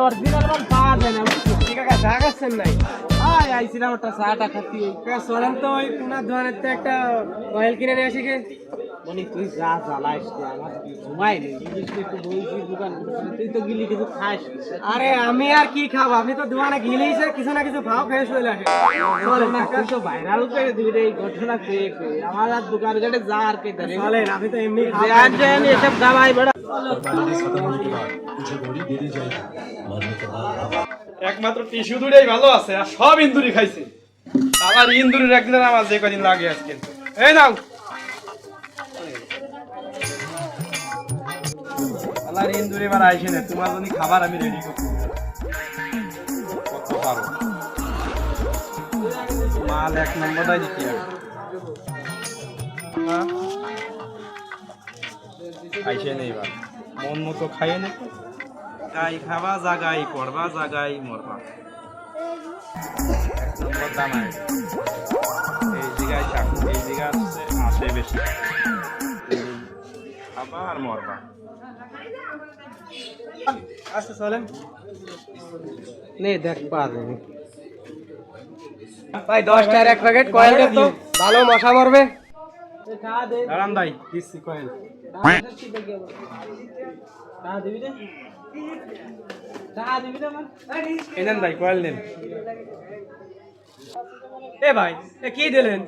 Original মাল পাওয়া যায় না বুঝছো? ঠিক আছে চা খাচ্ছেন নাই? আইছিলাম একটা চাটা খাচ্ছি। চলেন তো ওই কোনার দোকানের থেকে একটা অয়েল কিনে নিয়ে আসি গে। মানে তুই যা জ্বালাইস আমার ঘুমাই নেই একটু বলছি দোকান তুই তো গিলি কিছু খাস। আরে আমি আর কি খাবো, আপনি তো দোকানে গিলেইছে কিছু না কিছু ভাও খেয়ে চলে আসে। চলেন না তুই তো ভাইরাল করে দিবি রে এই ঘটনা পেয়ে আমার আর দোকান ঘাটে যা আর কে জানে। চলেন আপনি তো এমনি খান এসব দাবাই বেড়া। একমাত্র টিস্যু দুটাই ভালো আছে আর সব ইন্দুরি খাইছে। আবার ইন্দুরির একদিন আমার যে কদিন লাগে আজকে। এই নাও আল্লাহর ইন্দুরি এবার আইসে না, তোমার জন্য খাবার আমি রেডি করছি। কত পারো মাল এক নম্বরটাই দিতে হবে। আইসে নেই এবার মন মতো খাইয়ে নে, গাই খাবা জাগাই পড়বা জাগাই মরবা। এক নম্বর দানা এই জায়গায় থাক, এই জায়গায় আসে বেশি খাবা আর মরবা। আচ্ছা চলেন নে দেখ পাবে ভাই 10 টাকার এক প্যাকেট কয়েল দে তো, ভালো মশা মরবে। দাঁড়ান ভাই দিচ্ছি কয়েল। এই নেন ভাই কয়েল নেন। এ ভাই এ কি দিলেন?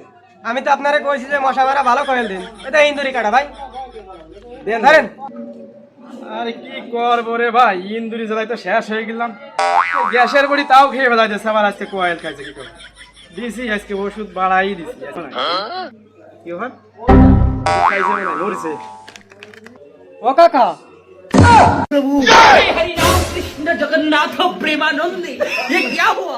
আমি তো আপনারে কইছি যে মশা মারা ভালো কয়েল দিন, এটা ইন্দুরি কাটা ভাই দেন ধরেন। আরে কি করবো রে ভাই, ইন্দুরি জ্বালাই তো শেষ হয়ে গেলাম। গ্যাসের বড়ি তাও খেয়ে ফেলা যাচ্ছে, আবার আজকে কয়েল খাইছে কি করে দিছি, আজকে ওষুধ বাড়াই দিছি। কি ব্যাপার খাইছে মনে হয় মরছে। ও কাকা हरि राम कृष्ण जगन्नाथ प्रेमानंद ये क्या हुआ?